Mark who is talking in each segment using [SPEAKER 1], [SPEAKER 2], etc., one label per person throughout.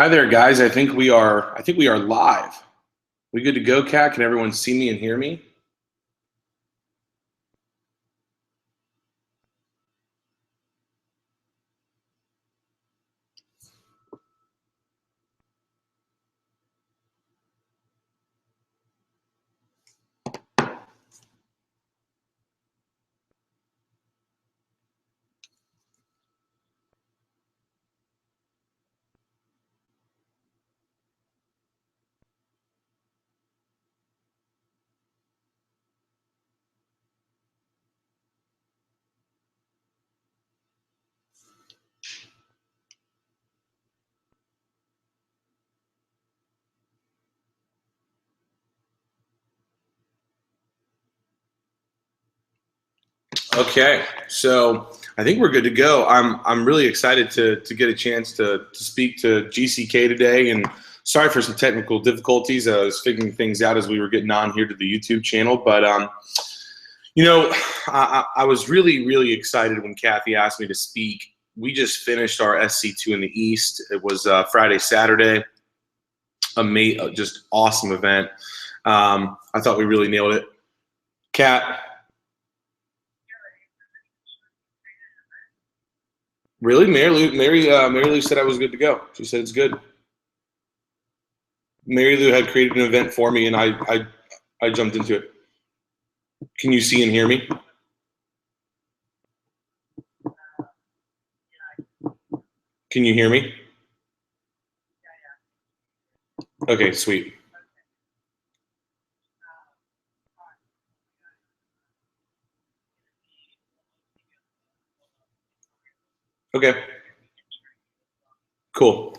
[SPEAKER 1] Hi there, guys. I think we are live. We good to go, Kat? Can everyone see me and hear me? Okay, so I think we're good to go. I'm really excited to get a chance to speak to GCK today, and sorry for some technical difficulties. I was figuring things out as we were getting on here to the YouTube channel, but you know, I was really excited when Kathy asked me to speak. We just finished our SC2 in the East. It was Friday, Saturday. Just awesome event. I thought we really nailed it. Kat, really? Mary Lou said I was good to go. She said it's good. Mary Lou had created an event for me, and I jumped into it. Can you see and hear me? Can you hear me? Okay, sweet. Okay, cool.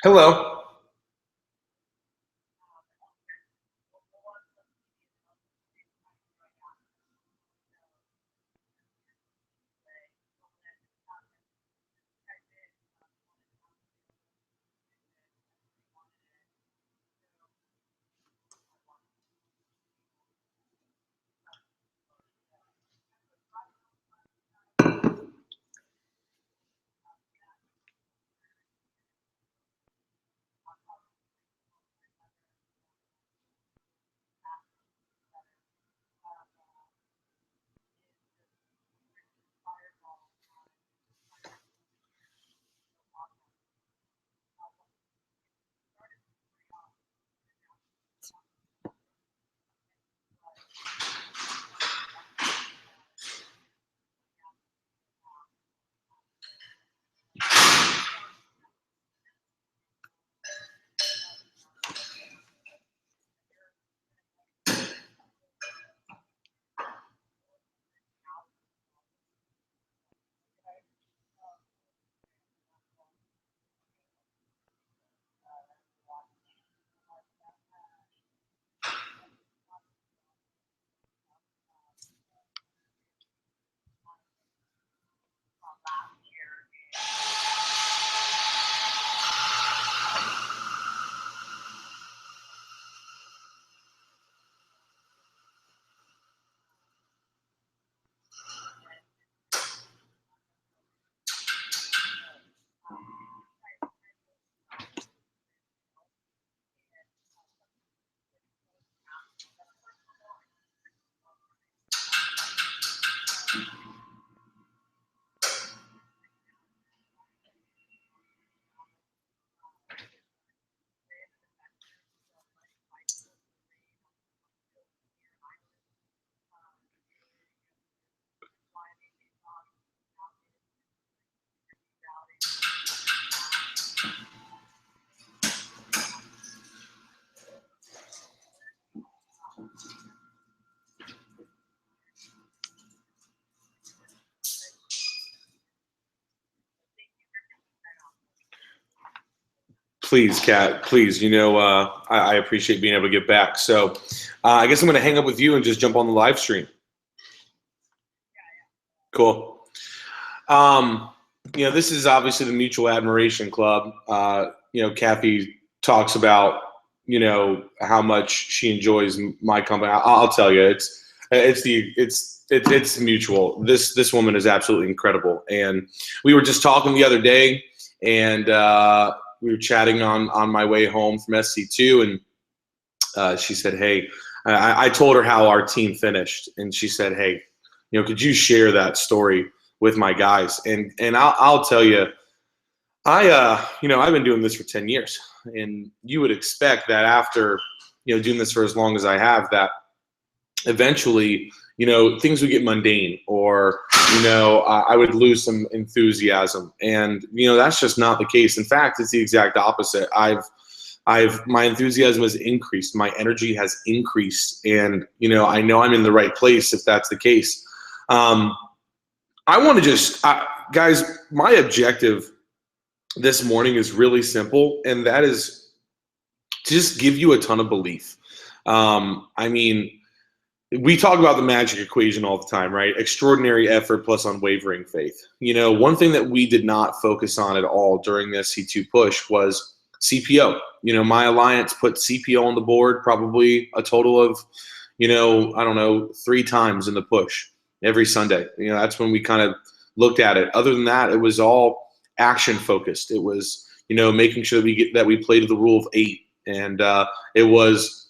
[SPEAKER 1] Hello. Please, Kat, please. I appreciate being able to get back. So I guess I'm going to hang up with you and just jump on the live stream. Cool. This is obviously the Mutual Admiration Club. Kathy talks about, how much she enjoys my company. I'll tell you, it's mutual. This woman is absolutely incredible. And we were just talking the other day, and we were chatting on my way home from SC2, and she said, hey, I told her how our team finished, and she said, hey, could you share that story with my guys? And I'll tell you, I've been doing this for 10 years, and you would expect that after, doing this for as long as I have, that eventually, things would get mundane, or, I would lose some enthusiasm. And, that's just not the case. In fact, it's the exact opposite. My enthusiasm has increased. My energy has increased. And, I know I'm in the right place if that's the case. I want to guys, my objective this morning is really simple, and that is to just give you a ton of belief. We talk about the magic equation all the time, right? Extraordinary effort plus unwavering faith. One thing that we did not focus on at all during the SC2 push was CPO. My alliance put CPO on the board probably a total of, 3 times in the push every Sunday. That's when we kind of looked at it. Other than that, it was all action focused. It was, making sure that we played to the rule of 8, and it was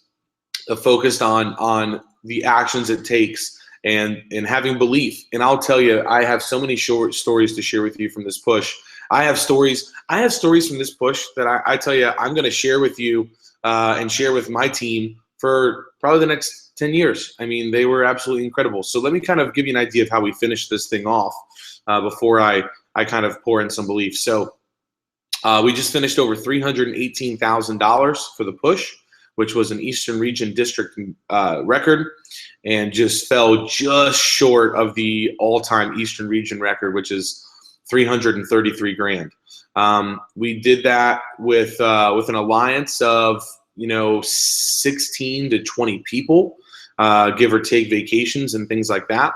[SPEAKER 1] focused on the actions it takes and having belief. And I'll tell you, I have so many short stories to share with you from this push. I have stories from this push that I tell you I'm going to share with you and share with my team for probably the next 10 years. They were absolutely incredible. So let me kind of give you an idea of how we finished this thing off before I kind of pour in some belief. So we just finished over $318,000 for the push, which was an Eastern Region District record, and just fell just short of the all-time Eastern Region record, which is $333,000. We did that with an alliance of 16 to 20 people, give or take vacations and things like that.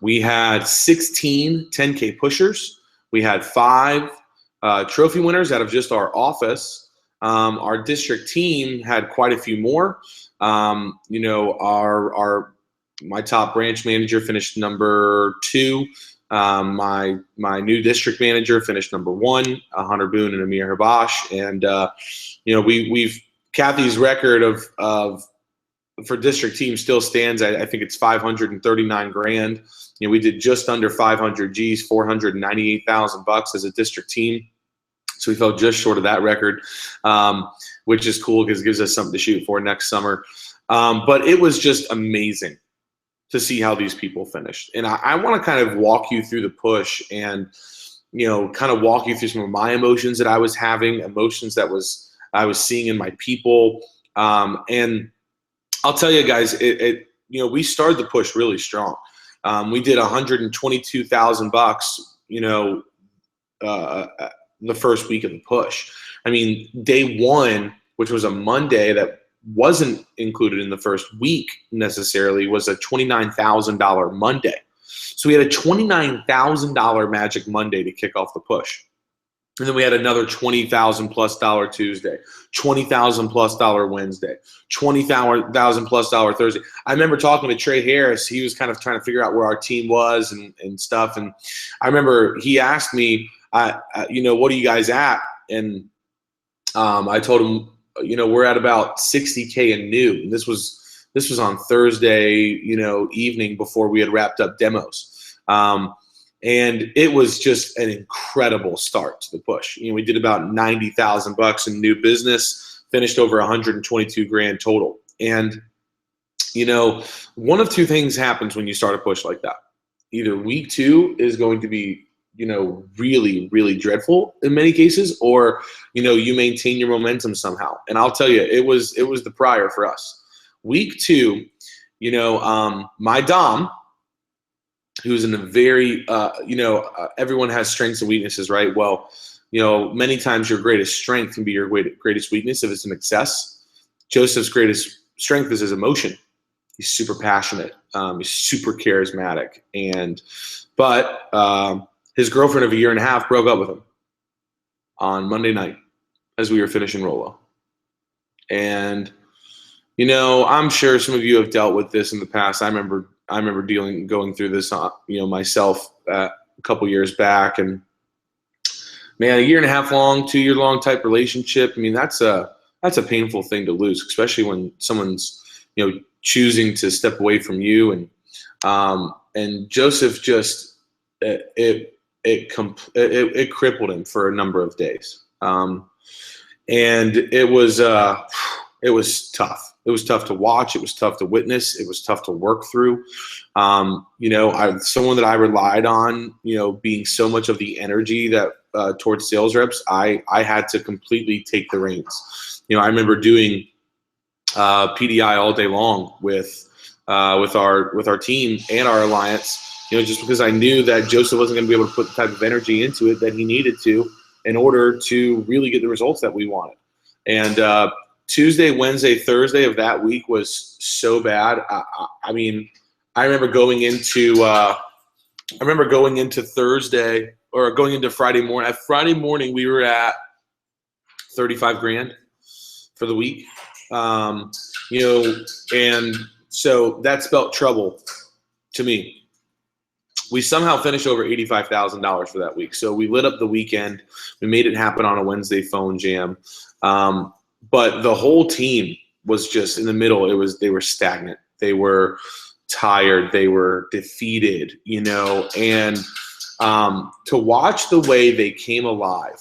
[SPEAKER 1] We had 16 10K pushers. We had 5 trophy winners out of just our office. Our district team had quite a few more. My top branch manager finished number 2. My new district manager finished number 1, Hunter Boone and Amir Habash. And we've Kathy's record of for district team still stands. I think it's $539,000. We did just under 500 G's, $498,000 as a district team. So we fell just short of that record, which is cool because it gives us something to shoot for next summer. But it was just amazing to see how these people finished. And I want to kind of walk you through the push and, kind of walk you through some of my emotions that I was having, emotions that I was seeing in my people. And I'll tell you guys, we started the push really strong. We did $122,000, the first week of the push. Day 1, which was a Monday that wasn't included in the first week necessarily, was a $29,000 Monday. So we had a $29,000 Magic Monday to kick off the push. And then we had another $20,000+ Tuesday, $20,000+ Wednesday, $20,000+ Thursday. I remember talking to Trey Harris. He was kind of trying to figure out where our team was and stuff. And I remember he asked me, what are you guys at? And I told him, we're at about 60K in new. And this was on Thursday, evening before we had wrapped up demos. And it was just an incredible start to the push. We did about $90,000 in new business, finished over $122,000 total. And, one of 2 things happens when you start a push like that. Either week 2 is going to be, really, really dreadful in many cases, or, you maintain your momentum somehow. And I'll tell you, it was the prior for us. Week 2, my Dom, who's in a very, everyone has strengths and weaknesses, right? Well, many times your greatest strength can be your greatest weakness if it's in excess. Joseph's greatest strength is his emotion. He's super passionate. He's super charismatic. But his girlfriend of a year and a half broke up with him on Monday night as we were finishing Rolo. And, I'm sure some of you have dealt with this in the past. I remember going through this, myself a couple years back. And, man, a year and a half long, 2 year long type relationship. I mean, that's a painful thing to lose, especially when someone's, choosing to step away from you. And Joseph just, it crippled him for a number of days. And it was tough. It was tough to watch. It was tough to witness. It was tough to work through. Someone that I relied on, being so much of the energy that towards sales reps, I had to completely take the reins. I remember doing PDI all day long with our team and our alliance, just because I knew that Joseph wasn't going to be able to put the type of energy into it that he needed to in order to really get the results that we wanted. And Tuesday, Wednesday, Thursday of that week was so bad. I remember going into Thursday or going into Friday morning. At Friday morning, we were at $35,000 for the week. And so that spelled trouble to me. We somehow finished over $85,000 for that week. So we lit up the weekend. We made it happen on a Wednesday phone jam. But the whole team was just in the middle. They were stagnant. They were tired. They were defeated, and to watch the way they came alive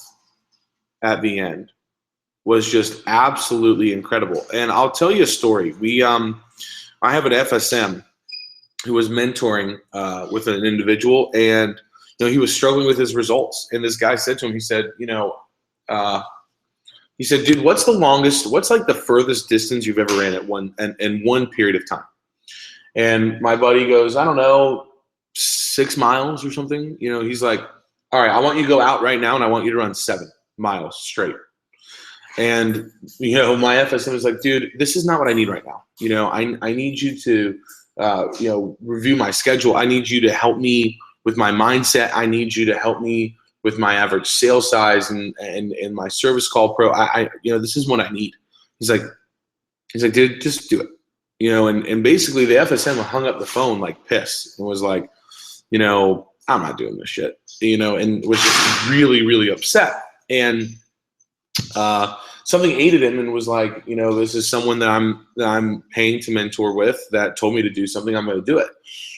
[SPEAKER 1] at the end was just absolutely incredible. And I'll tell you a story. I have an FSM who was mentoring with an individual, and he was struggling with his results. And this guy said to him, he said, dude, what's like the furthest distance you've ever ran in one period of time? And my buddy goes, I don't know, 6 miles or something. He's like, all right, I want you to go out right now, and I want you to run 7 miles straight. And, my FSM is like, dude, this is not what I need right now. I need you to, review my schedule. I need you to help me with my mindset. I need you to help me with my average sale size and my service call pro. This is what I need. He's like, dude, just do it. And basically the FSM hung up the phone like pissed and was like, I'm not doing this shit, and was just really, really upset. And something aided him and was like, this is someone that I'm paying to mentor with that told me to do something. I'm going to do it.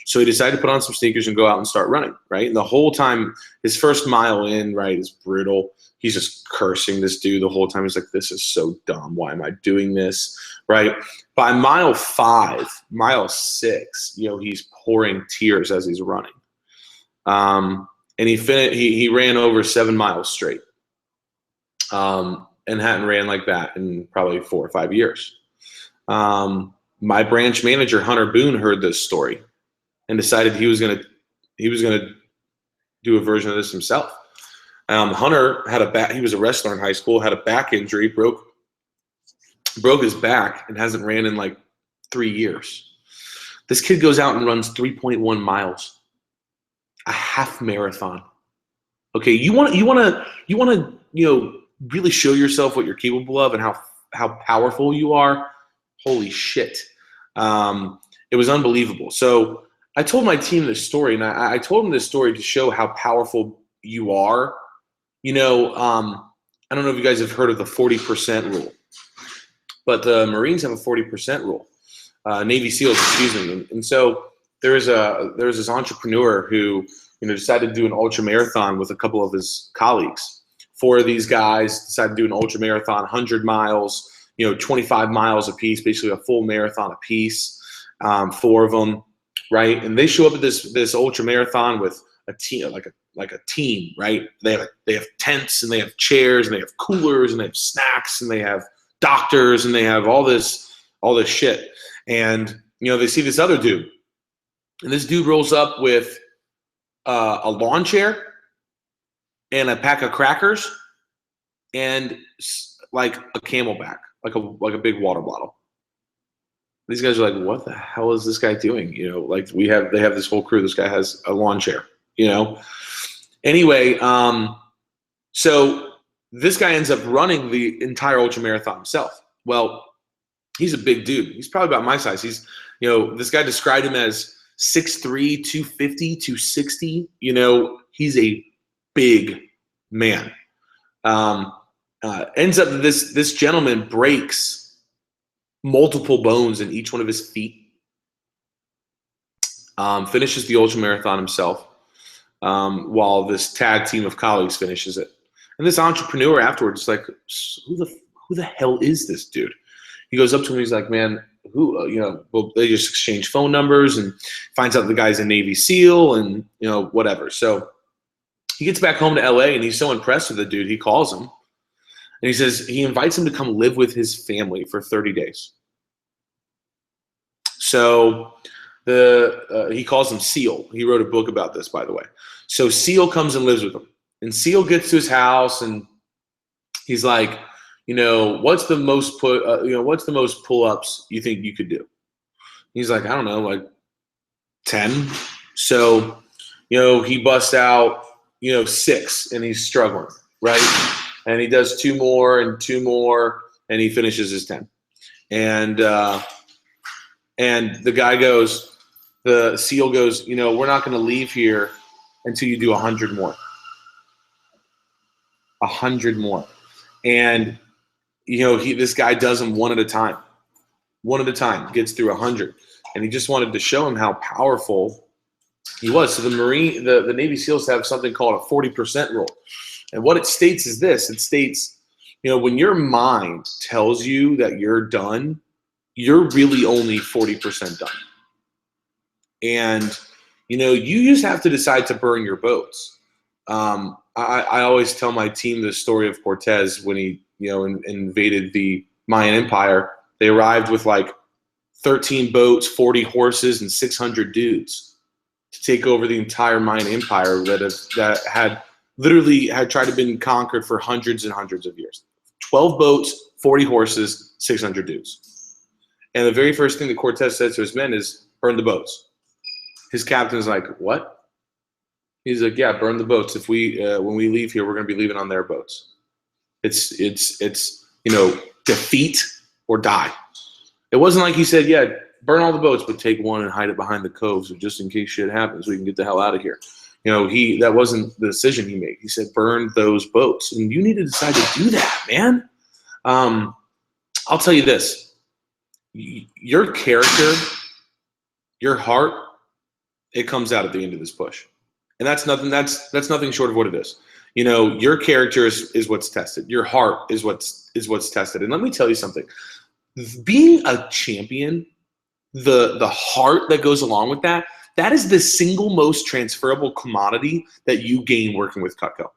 [SPEAKER 1] So he decided to put on some sneakers and go out and start running, right? And the whole time, his first mile in, right, is brutal. He's just cursing this dude the whole time. He's like, this is so dumb. Why am I doing this, right? By mile 5, mile 6, he's pouring tears as he's running. And he ran over 7 miles straight. And hadn't ran like that in probably 4 or 5 years. My branch manager, Hunter Boone, heard this story and decided he was gonna do a version of this himself. Hunter had he was a wrestler in high school, had a back injury, broke his back, and hasn't ran in like 3 years. This kid goes out and runs 3.1 miles, a half marathon. Okay, you want to really show yourself what you're capable of and how powerful you are. Holy shit. It was unbelievable. So I told my team this story, and I told them this story to show how powerful you are. I don't know if you guys have heard of the 40% rule, but the Marines have a 40% rule. Navy SEALs, excuse me. And so there was this entrepreneur who decided to do an ultra marathon with a couple of his colleagues. 4 of these guys decided to do an ultra marathon, 100 miles, 25 miles apiece, basically a full marathon apiece. 4 of them, right? And they show up at this ultra marathon with a team, like a team, right? They have tents, and they have chairs, and they have coolers, and they have snacks, and they have doctors, and they have all this shit. And they see this other dude, and this dude rolls up with a lawn chair and a pack of crackers and like a Camelback, like a big water bottle. These guys are like, what the hell is this guy doing? You know, like they have this whole crew. This guy has a lawn chair, you know? Anyway, so this guy ends up running the entire ultra marathon himself. Well, he's a big dude. He's probably about my size. He's, you know, this guy described him as 6'3", 250, 260. You know, he's a big man. Ends up this gentleman breaks multiple bones in each one of his feet. Finishes the ultra marathon himself, while this tag team of colleagues finishes it. And this entrepreneur afterwards is like, who the hell is this dude? He goes up to him. He's like, man, who? You know, well, they just exchange phone numbers, and finds out the guy's a Navy SEAL, and you know, whatever. So he gets back home to LA, and he's so impressed with the dude. He calls him, and he says he invites him to come live with his family for 30 days. So he calls him Seal. He wrote a book about this, by the way. So Seal comes and lives with him, and Seal gets to his house, and he's like, you know, what's the most pull-ups you think you could do? He's like, I don't know, like 10. So, you know, he busts out, you know, 6, and he's struggling, right? And he does 2 more and 2 more, and he finishes his 10. And the SEAL goes, you know, we're not going to leave here until you do 100 more. 100 more. And, you know, this guy does them one at a time. One at a time, gets through 100. And he just wanted to show him how powerful he was. So the Navy SEALs have something called a 40% rule. And what it states is this. It states, you know, when your mind tells you that you're done, you're really only 40% done. And, you know, you just have to decide to burn your boats. I always tell my team the story of Cortez when he, you know, invaded the Mayan Empire. They arrived with like 13 boats, 40 horses, and 600 dudes to take over the entire Mayan Empire that had literally tried to been conquered for hundreds and hundreds of years. 12 boats, 40 horses, 600 dudes. And the very first thing that Cortez said to his men is, burn the boats. His captain's like, what? He's like, yeah, burn the boats. If when we leave here, we're going to be leaving on their boats. It's you know, defeat or die. It wasn't like he said, yeah, burn all the boats, but take one and hide it behind the cove, so just in case shit happens, we can get the hell out of here. You know, that wasn't the decision he made. He said, burn those boats. And you need to decide to do that, man. I'll tell you this. Your character, your heart, it comes out at the end of this push. And that's nothing short of what it is. You know, your character is what's tested. Your heart is what's tested. And let me tell you something. Being a champion, the heart that goes along with that is the single most transferable commodity that you gain working with Cutco.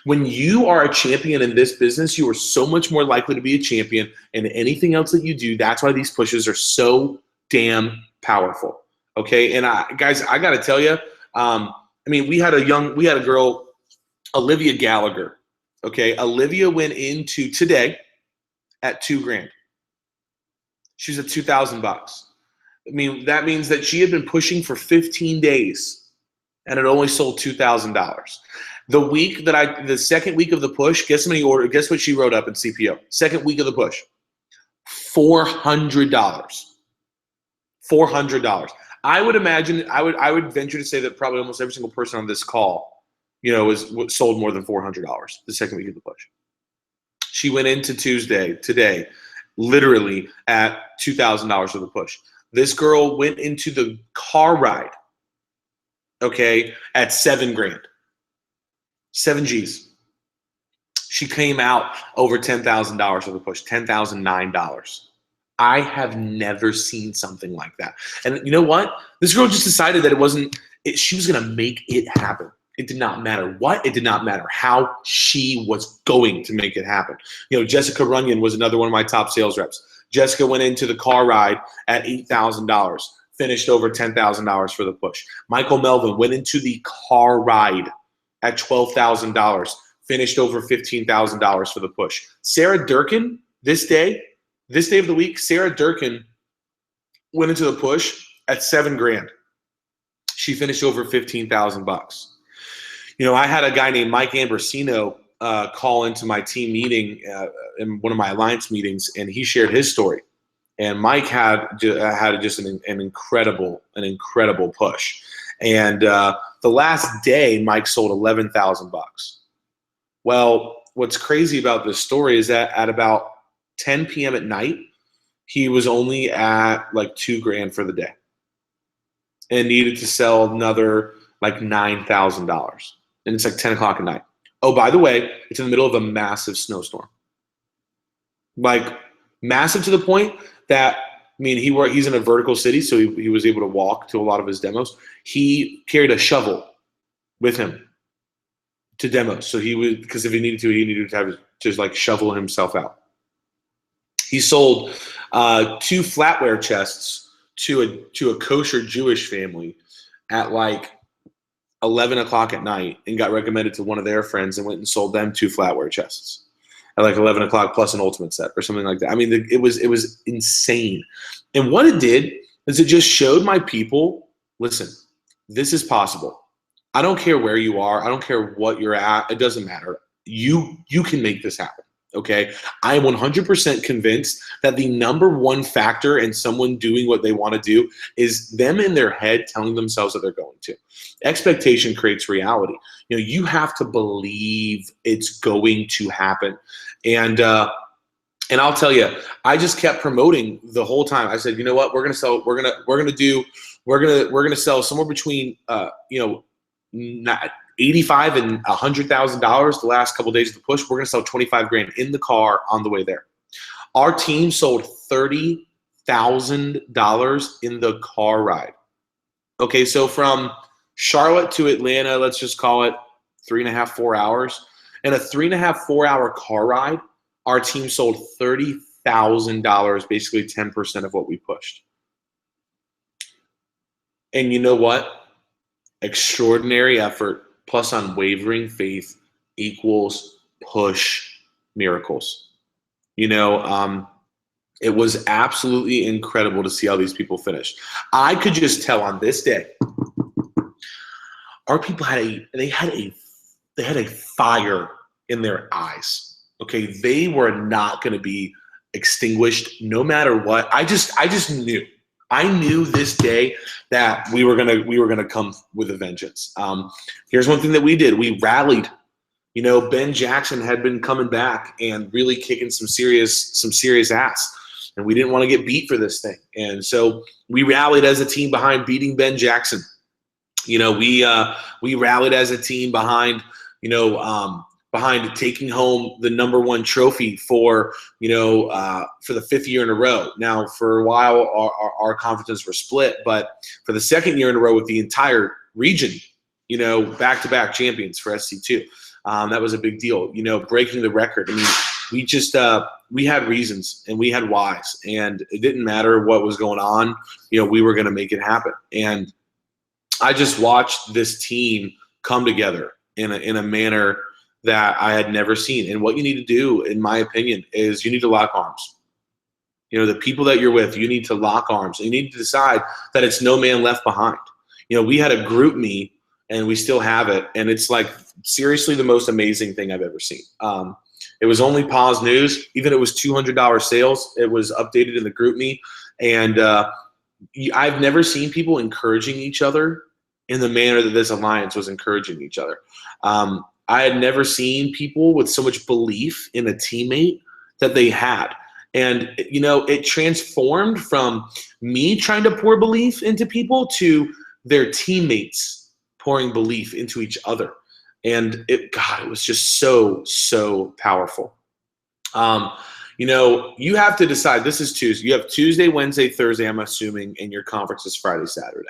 [SPEAKER 1] When you are a champion in this business, you are so much more likely to be a champion in anything else that you do. That's why these pushes are so damn powerful. Okay, and guys, I got to tell you, I mean, we had a girl, Olivia Gallagher. Okay, Olivia went into today at $2,000. She's at $2,000. I mean, that means that she had been pushing for 15 days and it only sold $2,000. The second week of the push, guess what she wrote up in CPO? Second week of the push, $400. $400. I would imagine, I would venture to say that probably almost every single person on this call, you know, is sold more than $400 the second week of the push. She went into today, literally at $2,000 for the push. This girl went into the car ride, okay, at $7,000. 7 G's. She came out over $10,000 for the push, $10,009. I have never seen something like that. And you know what? This girl just decided that she was going to make it happen. It did not matter what. It did not matter how. She was going to make it happen. You know, Jessica Runyon was another one of my top sales reps. Jessica went into the car ride at $8,000, finished over $10,000 for the push. Michael Melvin went into the car ride at $12,000, finished over $15,000 for the push. Sarah Durkin, this day of the week, Sarah Durkin went into the push at $7,000. She finished over $15,000. You know, I had a guy named Mike Ambrosino call into my team meeting in one of my alliance meetings, and he shared his story. And Mike had just an incredible push. And the last day, Mike sold $11,000. Well, what's crazy about this story is that at about 10 p.m. at night, he was only at like $2,000 for the day, and needed to sell another like $9,000. And it's like 10 o'clock at night. Oh, by the way, it's in the middle of a massive snowstorm. Like massive to the point that, I mean, he's in a vertical city, so he was able to walk to a lot of his demos. He carried a shovel with him to demos. So he would, because if he needed to have just like shovel himself out. He sold 2 flatware chests to a kosher Jewish family at like 11 o'clock at night, and got recommended to one of their friends and went and sold them 2 flatware chests at like 11 o'clock plus an ultimate set or something like that. I mean, it was insane. And what it did is it just showed my people, listen, this is possible. I don't care where you are. I don't care what you're at. It doesn't matter. You can make this happen. Okay, I am 100% convinced that the number one factor in someone doing what they want to do is them in their head telling themselves that they're going to. Expectation creates reality. You know, you have to believe it's going to happen. And I'll tell you, I just kept promoting the whole time. I said, you know what, we're gonna sell somewhere between $85,000 and $100,000 the last couple of days of the push. We're going to sell $25,000 in the car on the way there. Our team sold $30,000 in the car ride. Okay, so from Charlotte to Atlanta, let's just call it 3.5, 4 hours. In a 3.5, 4 hour car ride, our team sold $30,000, basically 10% of what we pushed. And you know what? Extraordinary effort plus unwavering faith equals push miracles. You know, it was absolutely incredible to see how these people finished. I could just tell on this day, our people had a fire in their eyes. Okay, they were not going to be extinguished no matter what. I just knew. I knew this day that we were gonna come with a vengeance. Here's one thing that we did: we rallied. You know, Ben Jackson had been coming back and really kicking some serious ass, and we didn't want to get beat for this thing. And so we rallied as a team behind beating Ben Jackson. You know, we rallied as a team behind behind taking home the #1 trophy for the 5th year in a row. Now, for a while, our conferences were split, but for the 2nd year in a row with the entire region, you know, back-to-back champions for SC2. That was a big deal, you know, breaking the record. I mean, we just we had reasons and we had whys, and it didn't matter what was going on. You know, we were going to make it happen. And I just watched this team come together in a manner that I had never seen. And what you need to do, in my opinion, is you need to lock arms. You know, the people that you're with, you need to lock arms. You need to decide that it's no man left behind. You know, we had a group me, and we still have it, and it's like seriously the most amazing thing I've ever seen. It was only Pause News. Even it was $200 sales. It was updated in the group me, and I've never seen people encouraging each other in the manner that this alliance was encouraging each other. I had never seen people with so much belief in a teammate that they had. And, you know, it transformed from me trying to pour belief into people to their teammates pouring belief into each other. And it was just so powerful. You know, you have to decide. This is Tuesday. You have Tuesday, Wednesday, Thursday, I'm assuming, and your conference is Friday, Saturday.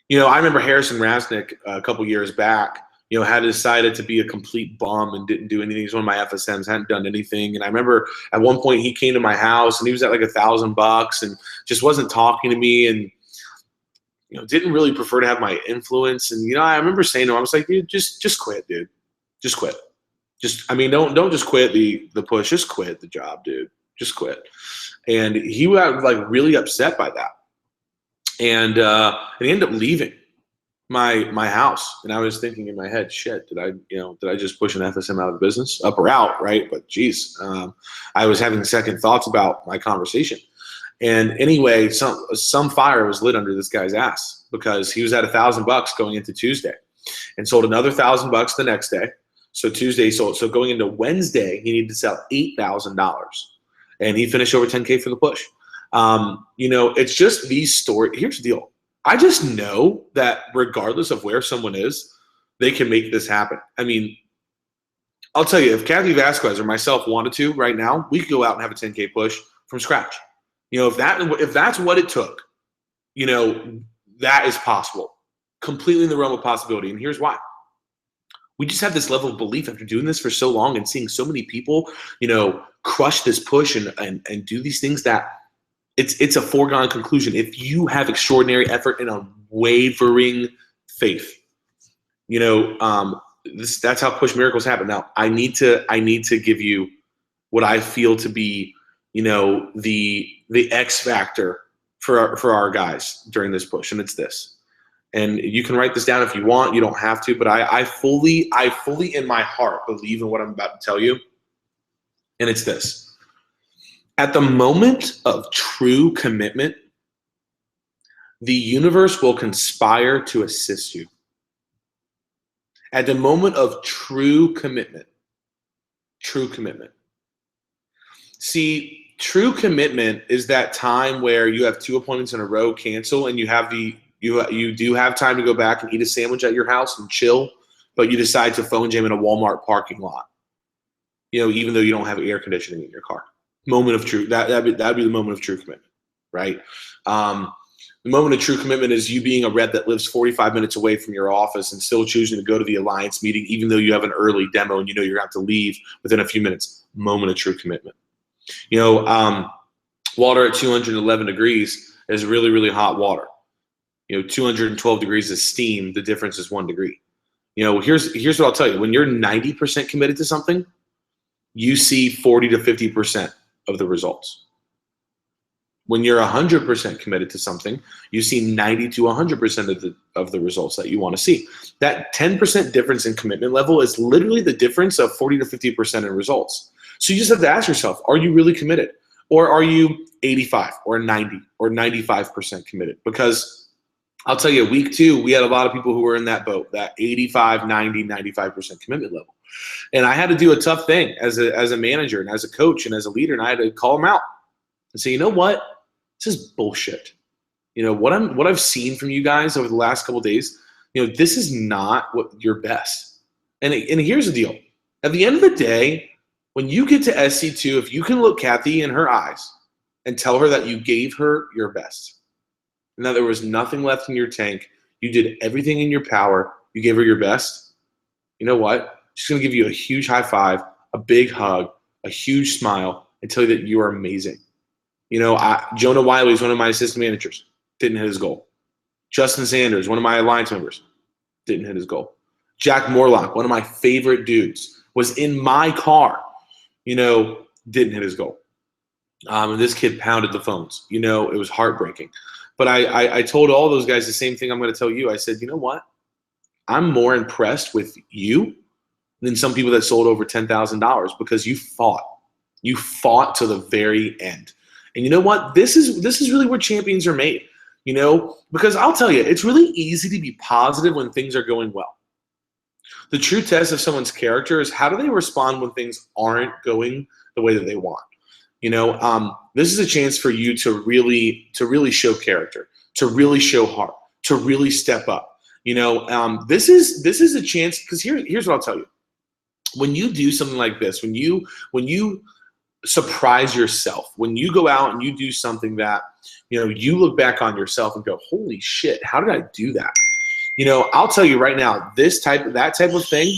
[SPEAKER 1] You know, I remember Harrison Rasnick a couple years back, you know, had decided to be a complete bum and didn't do anything. He's one of my FSMs, hadn't done anything. And I remember at one point he came to my house and he was at like $1,000 and just wasn't talking to me and, you know, didn't really prefer to have my influence. And, you know, I remember saying to him, I was like, dude, just quit, dude. Just quit. I mean, don't just quit the push. Just quit the job, dude. Just quit. And he got like really upset by that. And he ended up leaving my house. And I was thinking in my head, shit, did I just push an FSM out of the business? Up or out, right? But geez, I was having second thoughts about my conversation. And anyway, some fire was lit under this guy's ass because he was at $1,000 going into Tuesday and sold another $1,000 the next day. So Tuesday sold. So going into Wednesday, he needed to sell $8,000, and he finished over 10K for the push. It's just these stories. Here's the deal. I just know that regardless of where someone is, they can make this happen. I mean, I'll tell you, if Kathy Vasquez or myself wanted to right now, we could go out and have a 10K push from scratch. If that's what it took, that is possible. Completely in the realm of possibility. And here's why. We just have this level of belief after doing this for so long and seeing so many people, crush this push and do these things that it's a foregone conclusion. If you have extraordinary effort and unwavering faith, that's how push miracles happen. Now, I need to give you what I feel to be, the X factor for our guys during this push, and it's this. And you can write this down if you want. You don't have to, but I fully in my heart believe in what I'm about to tell you. And it's this. At the moment of true commitment, the universe will conspire to assist you. At the moment of true commitment. See, true commitment is that time where you have 2 appointments in a row cancel and you do have time to go back and eat a sandwich at your house and chill, but you decide to phone jam in a Walmart parking lot, even though you don't have air conditioning in your car. Moment of true, that'd be the moment of true commitment, right? The moment of true commitment is you being a rep that lives 45 minutes away from your office and still choosing to go to the alliance meeting, even though you have an early demo and you're going to have to leave within a few minutes. Moment of true commitment. Water at 211 degrees is really, really hot water. 212 degrees is steam. The difference is 1 degree. Here's what I'll tell you. When you're 90% committed to something, you see 40 to 50% of the results. When you're 100% committed to something, you see 90 to 100% of the results that you want to see. That 10% difference in commitment level is literally the difference of 40 to 50% in results. So you just have to ask yourself, are you really committed? Or are you 85 or 90 or 95% committed? Because I'll tell you, week 2, we had a lot of people who were in that boat, that 85, 90, 95% commitment level. And I had to do a tough thing as a manager and as a coach and as a leader, and I had to call them out and say, you know what? This is bullshit. What I've seen from you guys over the last couple of days, this is not what your best. And here's the deal. At the end of the day, when you get to SC2, if you can look Kathy in her eyes and tell her that you gave her your best and that there was nothing left in your tank, you did everything in your power, you gave her your best, you know what? She's going to give you a huge high five, a big hug, a huge smile, and tell you that you are amazing. Jonah Wiley is one of my assistant managers, didn't hit his goal. Justin Sanders, one of my alliance members, didn't hit his goal. Jack Morlock, one of my favorite dudes, was in my car, didn't hit his goal. And this kid pounded the phones. It was heartbreaking. But I told all those guys the same thing I'm going to tell you. I said, you know what? I'm more impressed with you than some people that sold over $10,000 because you fought. You fought to the very end. And you know what? This is really where champions are made, because I'll tell you, it's really easy to be positive when things are going well. The true test of someone's character is how do they respond when things aren't going the way that they want. This is a chance for you to really show character, to really show heart, to really step up. This is a chance because here's what I'll tell you. When you do something like this, when you surprise yourself, when you go out and you do something that, you look back on yourself and go, holy shit, how did I do that? I'll tell you right now, that type of thing,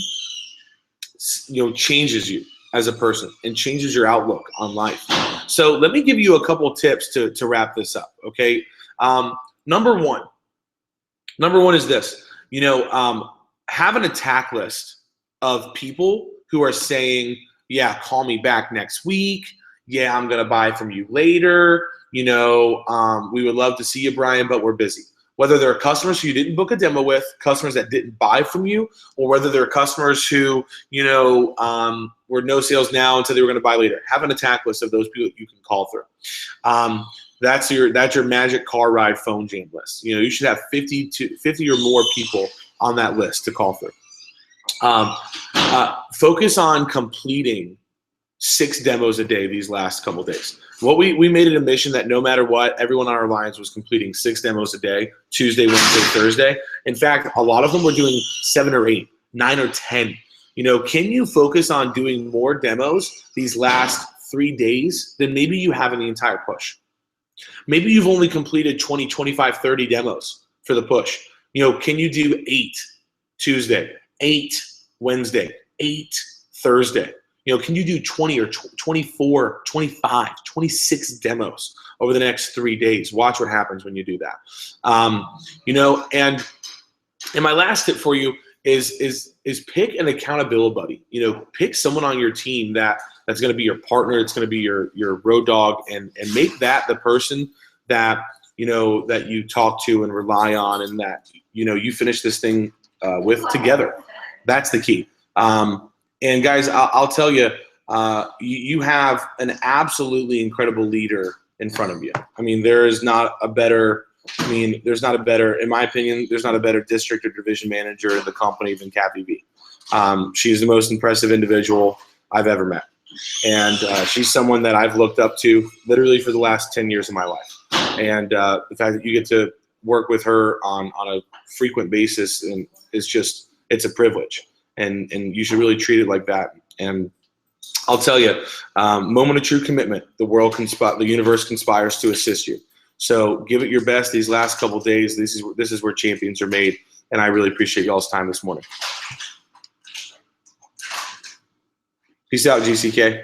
[SPEAKER 1] changes you as a person and changes your outlook on life. So let me give you a couple tips to wrap this up. Okay. Number one is this, have an attack list of people who are saying, yeah, call me back next week. Yeah, I'm going to buy from you later. We would love to see you, Bryan, but we're busy. Whether they're customers who you didn't book a demo with, customers that didn't buy from you, or whether they're customers who, were no sales now until they were going to buy later. Have an attack list of those people that you can call through. That's your magic car ride phone jam list. You should have 50 or more people on that list to call through. Focus on completing 6 demos a day these last couple of days. We made it a mission that no matter what, everyone on our lines was completing 6 demos a day, Tuesday, Wednesday, Thursday. In fact, a lot of them were doing 7 or 8, 9 or 10. Can you focus on doing more demos these last 3 days than maybe you have in the entire push? Maybe you've only completed 20, 25, 30 demos for the push. Can you do 8 Tuesday, 8 Wednesday, 8 Thursday? Can you do 20 or 24, 25, 26 demos over the next 3 days? Watch what happens when you do that. And my last tip for you is pick an accountability buddy. Pick someone on your team that's going to be your partner. It's going to be your road dog, and make that the person that that you talk to and rely on, and that you finish this thing with together. That's the key. And guys, I'll tell you, you have an absolutely incredible leader in front of you. There's not a better, in my opinion, there's not a better district or division manager in the company than Kathy V. She's the most impressive individual I've ever met. And she's someone that I've looked up to literally for the last 10 years of my life. And the fact that you get to work with her on a frequent basis and it's a privilege. And you should really treat it like that. And I'll tell you, moment of true commitment. The universe conspires to assist you. So give it your best these last couple days. This is where champions are made. And I really appreciate y'all's time this morning. Peace out, GCK.